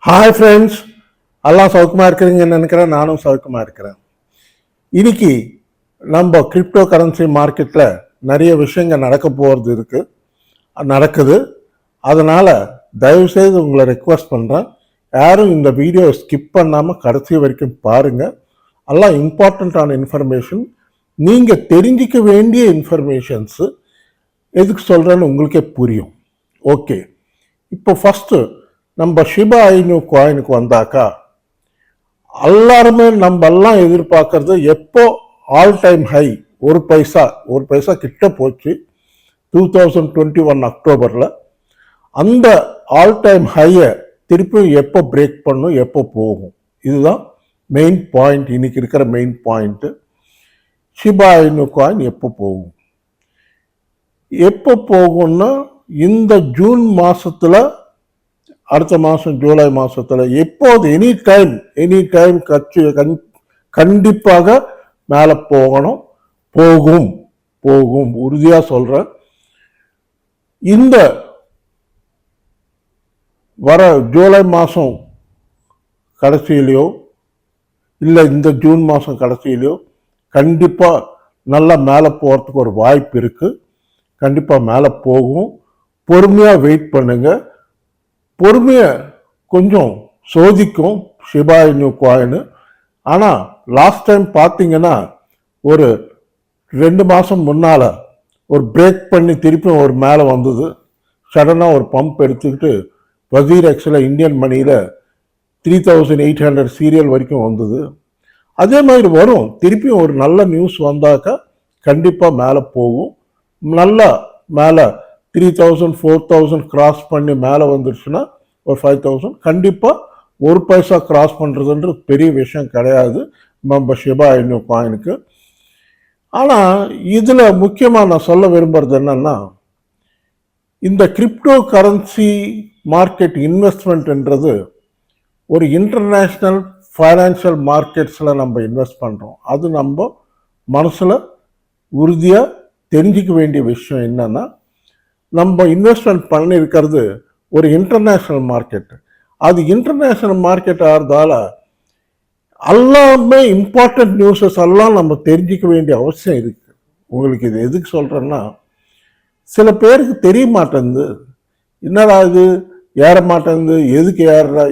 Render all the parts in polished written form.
Hi friends, எல்லாம் சௌக்கமாக இருக்கிறீங்கன்னு நினைக்கிறேன். நானும் சௌக்கமாக இருக்கிறேன். இன்னைக்கு நம்ம கிரிப்டோ கரன்சி மார்க்கெட்டில் நிறைய விஷயங்கள் நடக்குது. அதனால் தயவுசெய்து உங்களை ரெக்வஸ்ட் பண்ணுறேன், யாரும் இந்த வீடியோ ஸ்கிப் பண்ணாமல் கடைசி வரைக்கும் பாருங்கள். எல்லாம் இம்பார்ட்டண்ட்டான இன்ஃபர்மேஷன், நீங்கள் தெரிஞ்சிக்க வேண்டிய இன்ஃபர்மேஷன்ஸு. எதுக்கு சொல்கிறேன்னு உங்களுக்கே புரியும். ஓகே, இப்போ ஃபஸ்ட்டு நம்ம ஷிபா ஐனு காயினுக்கு வந்தாக்கா, எல்லாருமே நம்ம எல்லாம் எதிர்பார்க்கறது எப்போ ஆல் டைம் ஹை ஒரு பைசா கிட்ட போச்சு 2021 அக்டோபரில். அந்த ஆல் டைம் ஹையை திருப்பி எப்போ பிரேக் பண்ணும், எப்போ போகும், இதுதான் மெயின் பாயிண்ட். இன்னைக்கு இருக்கிற மெயின் பாயிண்ட்டு ஷிபா ஐனு காயின் எப்போ போகும்னா இந்த ஜூன் மாதத்தில், அடுத்த மாதம் ஜூலை மாதத்தில், எப்போது எனி டைம் கண்டிப்பாக மேலே போகும் உறுதியாக சொல்கிறேன். இந்த வர ஜூலை மாதம் கடைசியிலையோ இல்லை இந்த ஜூன் மாதம் கடைசியிலையோ கண்டிப்பாக நல்லா மேலே போகிறதுக்கு ஒரு வாய்ப்பு இருக்குது. கண்டிப்பாக மேலே போகும். பொறுமையாக வெயிட் பண்ணுங்கள். பொறுமையை கொஞ்சம் சோதிக்கும் ஷிபா இனு காயின். ஆனால் லாஸ்ட் டைம் பார்த்தீங்கன்னா ஒரு 2 மாதம் முன்னால் ஒரு பிரேக் பண்ணி திருப்பி ஒரு மேலே வந்தது. சடனாக ஒரு பம்ப் எடுத்துக்கிட்டு WazirXல இந்தியன் மணியில் 3800 சீரியல் வரைக்கும் வந்தது. அதே மாதிரி வரும். திருப்பியும் ஒரு நல்ல நியூஸ் வந்தாக்கா கண்டிப்பாக மேலே போகும். நல்லா மேலே 3000 4000 கிராஸ் பண்ணி மேலே வந்துருச்சுன்னா ஒரு 5000 கண்டிப்பாக ஒரு பைசா கிராஸ் பண்ணுறதுன்றது பெரிய விஷயம் கிடையாது நம்ம ஷிபா இனு காயினுக்கு. ஆனால் இதில் முக்கியமாக நான் சொல்ல விரும்புகிறது என்னன்னா, இந்த கிரிப்டோ கரன்சி மார்க்கெட் இன்வெஸ்ட்மெண்ட்ன்றது ஒரு இன்டர்நேஷ்னல் ஃபைனான்சியல் மார்க்கெட்ஸில் நம்ம இன்வெஸ்ட் பண்ணுறோம். அது நம்ம மனசில் உறுதியாக தெரிஞ்சிக்க வேண்டிய விஷயம் என்னன்னா, நம்ம இன்வெஸ்ட்மெண்ட் பண்ணியிருக்கிறது ஒரு இன்டர்நேஷ்னல் மார்க்கெட். அது இன்டர்நேஷ்னல் மார்க்கெட் ஆகிறதால எல்லாமே இம்பார்ட்டன்ட் நியூஸஸ் எல்லாம் நம்ம தெரிஞ்சிக்க வேண்டிய அவசியம் இருக்குது. உங்களுக்கு இது எதுக்கு சொல்கிறேன்னா, சில பேருக்கு தெரிய மாட்டேங்குது, என்னடா இது ஏற மாட்டேங்குது, எதுக்கு ஏறுறா,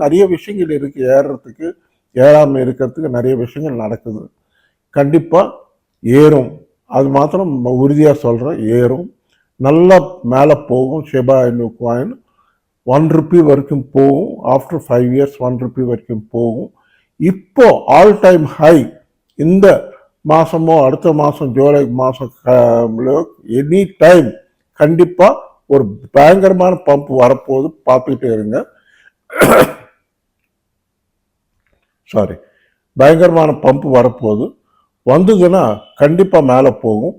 நிறைய விஷயங்கள் இருக்குது. ஏறுறதுக்கு ஏறாமல் இருக்கிறதுக்கு நிறைய விஷயங்கள் நடக்குது. கண்டிப்பாக ஏறும், அது மாத்திரம் உறுதியாக சொல்கிறேன், ஏறும். நல்லா மேலே போகும். ஷிபா இனு காயின் 1 ரூபி வரைக்கும் போகும். ஆஃப்டர் 5 இயர்ஸ் 1 ரூபி வரைக்கும் போகும். இப்போ ஆல் டைம் ஹை இந்த மாதமோ அடுத்த மாதம் ஜூலை மாதம் எனி டைம் கண்டிப்பாக ஒரு பயங்கரமான பம்ப் வரப்போகுது. பார்த்துக்கிட்டே இருங்க. பயங்கரமான பம்ப் வரப்போகுது. வந்ததுன்னா கண்டிப்பாக மேலே போகும்.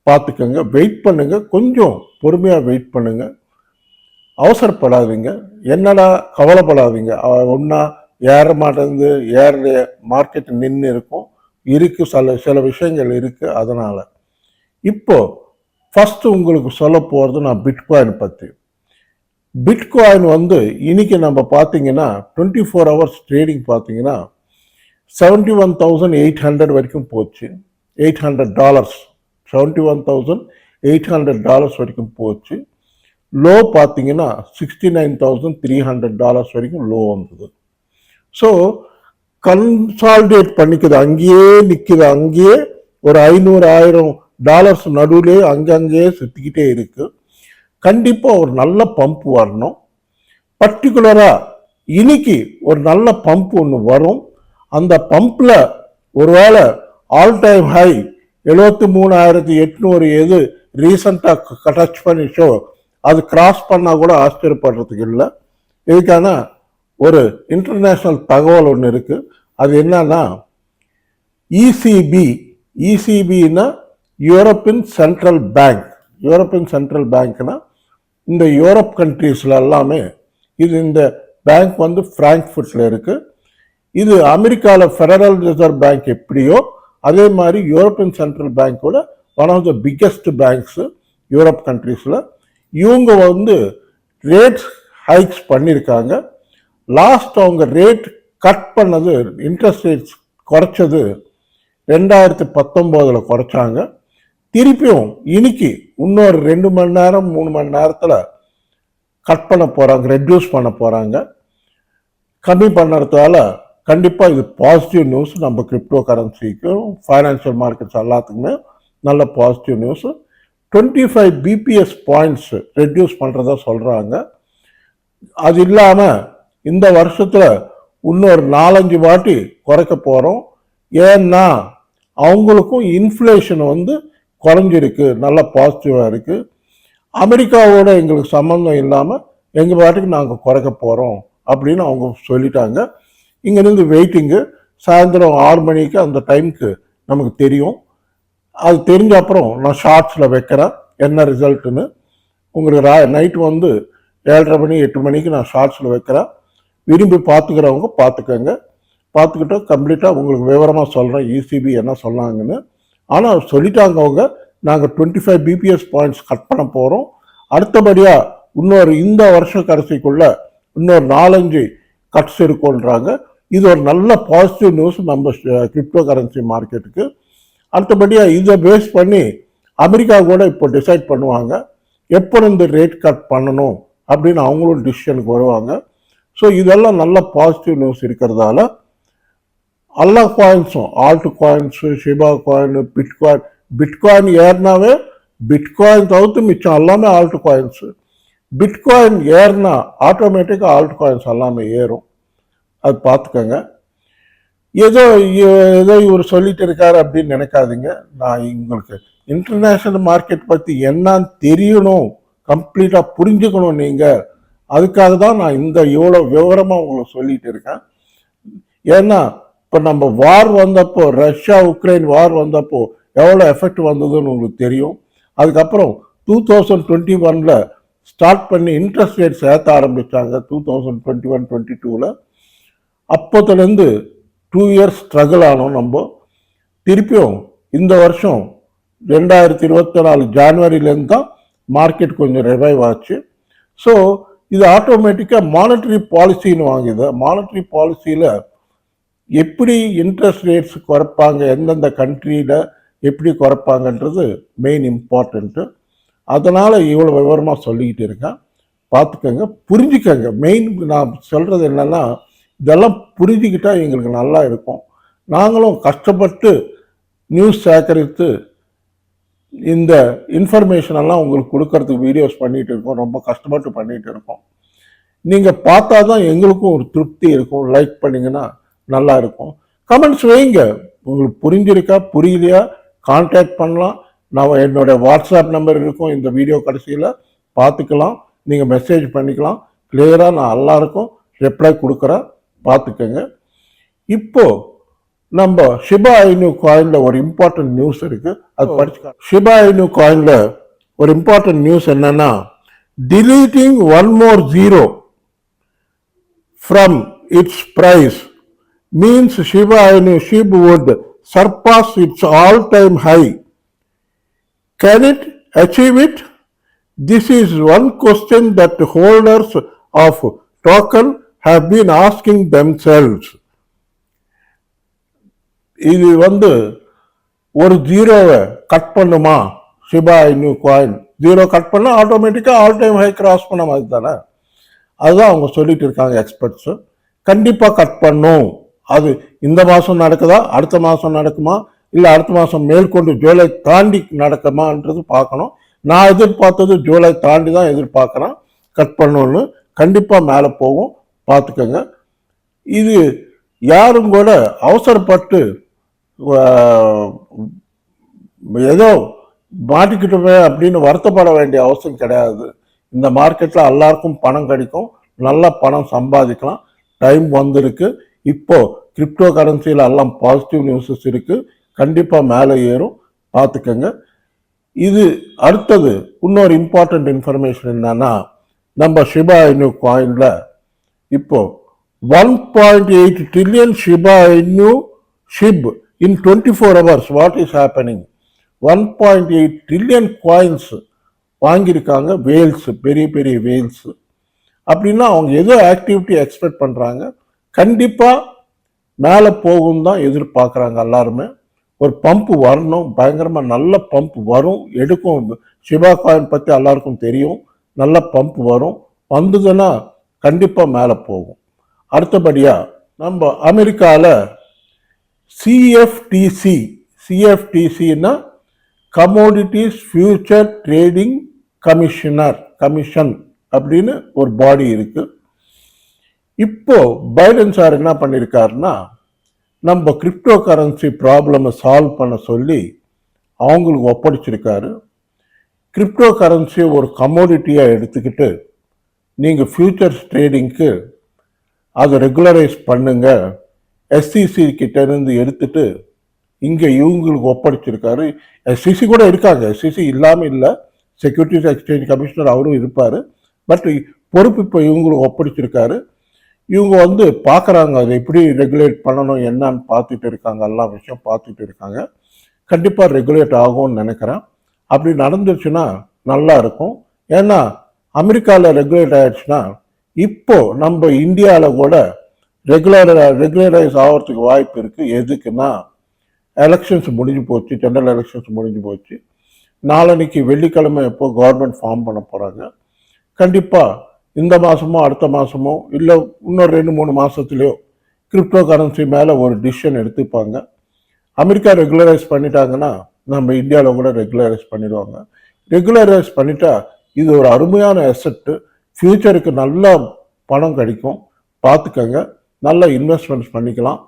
பார்த்துக்கோங்க, வெயிட் பண்ணுங்க, கொஞ்சம் பொறுமையாக வெயிட் பண்ணுங்க, அவசரப்படாதீங்க, என்னடா கவலைப்படாதீங்க. ஒன்றா ஏற மாட்டேங்குது, ஏற மார்க்கெட் நின்று இருக்கு சில விஷயங்கள் இருக்குது. அதனால் இப்போ ஃபஸ்ட்டு உங்களுக்கு சொல்ல போகிறது நான் பிட்காயின் பற்றி. பிட்காயின் இன்னைக்கு நம்ம பார்த்தீங்கன்னா 24 hours ட்ரேடிங் பார்த்தீங்கன்னா $71,800 வரைக்கும் போச்சு. $800 $71,800 வரைக்கும் போச்சு. லோ பார்த்தீங்கன்னா $69,300 வரைக்கும் லோ வந்தது. ஸோ கன்சால்டேட் பண்ணிக்குது, அங்கேயே நிற்குது. அங்கேயே ஒரு $500,000 நடுவிலே அங்கங்கேயே சுற்றிக்கிட்டே இருக்கு. கண்டிப்பாக ஒரு நல்ல பம்ப் வரணும். பர்டிகுலராக இன்னைக்கு ஒரு நல்ல பம்ப் ஒன்று வரும். அந்த பம்பில் ஒருவேளை ஆல் டைம் ஹை 73,800 எது ரீசண்டாக டச் பண்ணிச்சோ அது கிராஸ் பண்ணால் கூட ஆச்சரியப்படுறதுக்கு இல்லை. இதுக்கான ஒரு இன்டர்நேஷ்னல் தகவல் ஒன்று இருக்குது. அது என்னன்னா, இசிபின்னா யூரோப்பியன் சென்ட்ரல் பேங்க்னா இந்த யூரோப் கண்ட்ரீஸில் எல்லாமே இந்த பேங்க் ஃப்ராங்க்ஃபர்ட்டில் இருக்குது. இது அமெரிக்காவில் ஃபெடரல் ரிசர்வ் பேங்க் எப்படியோ அதே மாதிரி யூரோப்பியன் சென்ட்ரல் பேங்கோட one of the biggest banks Europe கண்ட்ரீஸில். இவங்க ரேட்ஸ் ஹைக்ஸ் பண்ணியிருக்காங்க. லாஸ்ட் அவங்க ரேட் கட் பண்ணது, இன்ட்ரெஸ்ட் ரேட்ஸ் குறைச்சது 2019 குறைச்சாங்க. திருப்பியும் இன்னைக்கு இன்னொரு 2 மணி நேரம் 3 மணி நேரத்தில் கட் பண்ண போகிறாங்க, ரெடியூஸ் பண்ண போகிறாங்க. கம்மி பண்ணுறதால கண்டிப்பாக இது பாசிட்டிவ் நியூஸ். நம்ம கிரிப்டோ கரன்சிக்கும் ஃபைனான்சியல் மார்க்கெட்ஸ் எல்லாத்துக்குமே நல்ல positive news. 25 PBS points reduce பண்ணுறதா சொல்கிறாங்க. அது இல்லாமல் இந்த வருஷத்தில் இன்னொரு 4-5 வாட்டி குறைக்க போகிறோம். ஏன்னா அவங்களுக்கும் இன்ஃப்ளேஷன் குறைஞ்சிருக்கு, நல்ல பாசிட்டிவாக இருக்குது. அமெரிக்காவோட எங்களுக்கு சம்மந்தம் இல்லாமல் எங்கள் பாட்டுக்கு நாங்கள் குறைக்க போகிறோம் அப்படின்னு அவங்க சொல்லிட்டாங்க. இங்கேருந்து வெயிட்டிங்கு சாயந்தரம் 6 மணிக்கு அந்த டைமுக்கு நமக்கு தெரியும். அது தெரிஞ்ச அப்புறம் நான் ஷார்ட்ஸில் வைக்கிறேன் என்ன ரிசல்ட்டுன்னு. உங்களுக்கு நைட்டு 7:30 மணி 8 மணிக்கு நான் ஷார்ட்ஸில் வைக்கிறேன். விரும்பி பார்த்துக்கிறவங்க பார்த்துக்கோங்க. பார்த்துக்கிட்டு கம்ப்ளீட்டாக உங்களுக்கு விவரமாக சொல்கிறேன் இசிபி என்ன சொன்னாங்கன்னு. ஆனால் சொல்லிட்டாங்க அவங்க, நாங்கள் 25 பிபிஎஸ் பாயிண்ட்ஸ் கட் பண்ண போகிறோம். அடுத்தபடியாக இன்னொரு இந்த வருஷ கடைசிக்குள்ள இன்னொரு 4-5 கட்ஸ் இருக்குன்றாங்க. இது ஒரு நல்ல பாசிட்டிவ் நியூஸ் நம்ம கிரிப்டோ கரன்சி மார்க்கெட்டுக்கு. அடுத்தபடியாக இதை பேஸ் பண்ணி அமெரிக்கா கூட இப்போ டிசைட் பண்ணுவாங்க எப்போ இந்த ரேட் கட் பண்ணணும் அப்படின்னு அவங்களும் டிசிஷனுக்கு வருவாங்க. ஸோ இதெல்லாம் நல்ல பாசிட்டிவ் நியூஸ் இருக்கிறதால எல்லா காயின்ஸும், ஆல்ட் காயின்ஸு, ஷிபா காயின், பிட்காயின் ஏறினாவே பிட்காயின் தவிர்த்து மிச்சம் எல்லாமே ஆல்ட் காயின்ஸு. பிட்காயின் ஏறினா ஆட்டோமேட்டிக்காக ஆல்ட் காயின்ஸ் எல்லாமே ஏறும். அது பார்த்துக்கோங்க. ஏதோ இவர் சொல்லிட்டு இருக்காரு அப்படின்னு நினைக்காதீங்க. நான் உங்களுக்கு இன்டர்நேஷ்னல் மார்க்கெட் பற்றி என்னன்னு தெரியணும், கம்ப்ளீட்டாக புரிஞ்சுக்கணும் நீங்கள். அதுக்காக தான் நான் இவ்வளோ விவரமாக உங்களுக்கு சொல்லிட்டு இருக்கேன். ஏன்னா இப்போ நம்ம வார் வந்தப்போ, ரஷ்யா உக்ரைன் வார் வந்தப்போ எவ்வளோ எஃபெக்ட் வந்ததுன்னு உங்களுக்கு தெரியும். அதுக்கப்புறம் 2021 ஸ்டார்ட் பண்ணி இன்ட்ரெஸ்ட் ரேட்ஸ் ஏற்ற ஆரம்பித்தாங்க 2021-22. அப்போதுலேருந்து 2 இயர்ஸ் ஸ்ட்ரகிள் ஆனோம் நம்ம. திருப்பியும் இந்த வருஷம் 2024 ஜான்வரியிலேருந்து தான் மார்க்கெட் கொஞ்சம் ரிவைவ் ஆச்சு. ஸோ இது ஆட்டோமேட்டிக்காக மானிட்டரி பாலிசின்னு வாங்குது. மானிட்டரி பாலிசியில் எப்படி இன்ட்ரெஸ்ட் ரேட்ஸ் குறைப்பாங்க, எந்தெந்த கண்ட்ரியில் எப்படி குறைப்பாங்கன்றது மெயின் இம்பார்ட்டண்ட்டு. அதனால் இவ்வளோ விவரமாக சொல்லிக்கிட்டு இருக்கேன். பார்த்துக்கோங்க, புரிஞ்சுக்கோங்க. மெயின் நான் சொல்கிறது என்னென்னா, இதெல்லாம் புரிஞ்சுக்கிட்டால் எங்களுக்கு நல்லா இருக்கும். நாங்களும் கஷ்டப்பட்டு நியூஸ் சேகரித்து இந்த இன்ஃபர்மேஷனெல்லாம் உங்களுக்கு கொடுக்கறதுக்கு வீடியோஸ் பண்ணிகிட்டு இருக்கோம். ரொம்ப கஷ்டப்பட்டு பண்ணிகிட்டு இருக்கோம். நீங்கள் பார்த்தா தான் எங்களுக்கும் ஒரு திருப்தி இருக்கும். லைக் பண்ணிங்கன்னா நல்லா இருக்கும். கமெண்ட்ஸ் வைங்க. உங்களுக்கு புரிஞ்சிருக்கா புரியலையா கான்டாக்ட் பண்ணலாம். நான் என்னோட வாட்ஸ்அப் நம்பர் இருக்கும் இந்த வீடியோ கடைசியில், பார்த்துக்கலாம். நீங்கள் மெசேஜ் பண்ணிக்கலாம். கிளியராக நான் எல்லாருக்கும் ரிப்ளை கொடுக்குறேன், பார்த்துக்கோங்க. இப்போது நம்ம ஷிபா இனு காயினில் ஒரு இம்பார்ட்டன்ட் நியூஸ் இருக்குது, அது படிச்சுக்கலாம். ஷிபா இனு காயினில் ஒரு இம்பார்ட்டன்ட் நியூஸ் என்னன்னா, deleting one more zero from its price means Shiba Inu SHIB would surpass its all-time high. Can it achieve it? This is one question that holders of token have been asking themselves. இது ஒரு ஜீரோவை cut பண்ணுமா ஷிபா இனு coin? Zero cut பண்ணால் ஆட்டோமேட்டிக்காக all time high cross பண்ண மாதிரி தானே. அதுதான் அவங்க சொல்லிட்டு இருக்காங்க எக்ஸ்பர்ட்ஸு. கண்டிப்பாக கட் பண்ணும். அது இந்த மாதம் நடக்குதா, அடுத்த மாதம் நடக்குமா, இல்லை அடுத்த மாதம் மேற்கொண்டு ஜூலை தாண்டி நடக்குமான்றது பார்க்கணும். நான் எதிர்பார்த்தது ஜூலை தாண்டி தான் எதிர்பார்க்குறேன். கட் பண்ணணும்னு கண்டிப்பாக மேலே போகும், பார்த்துக்கோங்க. இது யாரும் கூட அவசரப்பட்டு ஏதோ மாட்டிக்கிட்டுமே அப்படின்னு வருத்தப்பட வேண்டிய அவசியம் கிடையாது. இந்த மார்க்கெட்டில் எல்லாருக்கும் பணம் கிடைக்கும், நல்ல பணம் சம்பாதிக்கலாம். டைம் வந்திருக்கு. இப்போ கிரிப்டோ கரன்சியில் எல்லாம் பாசிட்டிவ் நியூஸஸ் இருக்குது. கண்டிப்பாக மேலே ஏறும், பார்த்துக்கோங்க. இது அடுத்தது இன்னொரு இம்பார்ட்டண்ட் இன்ஃபர்மேஷன் என்னன்னா, நம்ம ஷிபா இனு காயினில் இப்போ 1.8 trillion Shiba Inu SHIB in 24 hours. What is happening? 1.8 trillion coins வாங்கியிருக்காங்க வேல்ஸ், பெரிய பெரிய வேல்ஸ். அப்படின்னா அவங்க ஏதோ ஆக்டிவிட்டி எக்ஸ்பெக்ட் பண்ணுறாங்க, கண்டிப்பாக மேலே போகும் தான் எதிர்பார்க்குறாங்க எல்லாருமே. ஒரு பம்ப் வரணும், பயங்கரமாக நல்ல பம்ப் வரும், எடுக்கும். சிவா காயின் பற்றி எல்லாருக்கும் தெரியும், நல்ல பம்ப் வரும், வந்ததுன்னா கண்டிப்பாக மேலே போகும். அடுத்தபடியாக நம்ம அமெரிக்காவில் சிஎஃப்டிசின்னா கமோடிட்டிஸ் ஃபியூச்சர் ட்ரேடிங் கமிஷன் அப்படின்னு ஒரு பாடி இருக்கு. இப்போ பைடன் சார் என்ன பண்ணியிருக்காருன்னா, நம்ம கிரிப்டோ கரன்சி ப்ராப்ளமை சால்வ் பண்ண சொல்லி அவங்களுக்கு ஒப்படைச்சிருக்காரு. கிரிப்டோ கரன்சியை ஒரு கமோடிட்டியாக எடுத்துக்கிட்டு நீங்கள் ஃபியூச்சர்ஸ் ட்ரேடிங்க்கு அதை ரெகுலரைஸ் பண்ணுங்க, எஸ்சிசி கிட்ட இருந்து எடுத்துட்டு இங்கே இவங்களுக்கு ஒப்படைச்சிருக்காரு. எஸ்சிசி கூட இருக்காங்க, எஸ்சிசி இல்லாமல் இல்லை, செக்யூரிட்டிஸ் எக்ஸ்சேஞ்ச் கமிஷனர் அவரும் இருப்பார். பட் பொறுப்பு இப்போ இவங்களுக்கு ஒப்படைச்சிருக்காரு. இவங்க பார்க்குறாங்க அதை எப்படி ரெகுலேட் பண்ணணும் என்னன்னு பார்த்துட்டு இருக்காங்க, எல்லா விஷயம் பார்த்துட்டு இருக்காங்க. கண்டிப்பாக ரெகுலேட் ஆகும்னு நினைக்கிறேன். அப்படி நடந்துச்சுன்னா நல்லா இருக்கும். ஏன்னா அமெரிக்காவில் ரெகுலேட் ஆயிடுச்சுன்னா இப்போ நம்ம இந்தியாவில் கூட ரெகுலரைஸ் ஆகிறதுக்கு வாய்ப்பு இருக்குது. எதுக்குன்னா எலெக்ஷன்ஸ் முடிஞ்சு போச்சு, ஜெனரல் எலெக்ஷன்ஸ் முடிஞ்சு போச்சு. நாளன்னைக்கு வெள்ளிக்கிழமை எப்போ கவர்மெண்ட் ஃபார்ம் பண்ண போகிறாங்க. கண்டிப்பாக இந்த மாதமோ அடுத்த மாதமோ இல்லை இன்னொரு 2-3 மாதத்துலேயோ கிரிப்டோ கரன்சி மேலே ஒரு டிசிஷன் எடுத்துப்பாங்க. அமெரிக்கா ரெகுலரைஸ் பண்ணிட்டாங்கன்னா நம்ம இந்தியாவில் கூட ரெகுலரைஸ் பண்ணிடுவாங்க. ரெகுலரைஸ் பண்ணிட்டா இது ஒரு அருமையான அசெட்டு, ஃப்யூச்சருக்கு நல்ல பணம் கிடைக்கும், பார்த்துக்கங்க, நல்ல இன்வெஸ்ட்மெண்ட்ஸ் பண்ணிக்கலாம்.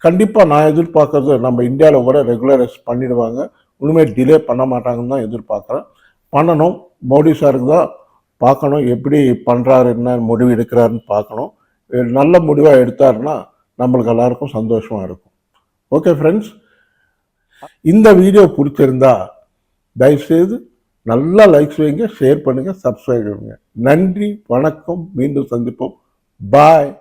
கண்டிப்பாக நான் எதிர்பார்க்கறது நம்ம இந்தியாவில் கூட ரெகுலரைஸ் பண்ணிடுவாங்க, உண்மையை டிலே பண்ண மாட்டாங்கன்னு தான் எதிர்பார்க்குறேன். பண்ணணும், மோடி சாருக்கு தான் பார்க்கணும் எப்படி பண்ணுறாரு, என்ன முடிவு எடுக்கிறாருன்னு பார்க்கணும். நல்ல முடிவாக எடுத்தாருன்னா நம்மளுக்கு எல்லாருக்கும் சந்தோஷமாக இருக்கும். ஓகே ஃப்ரெண்ட்ஸ், இந்த வீடியோ பிடிச்சிருந்தா தயவுசெய்து நல்லா லைக்ஸ் வைங்க, ஷேர் பண்ணுங்கள், சப்ஸ்கிரைப் பண்ணுங்க. நன்றி, வணக்கம், மீண்டும் சந்திப்போம். பாய்.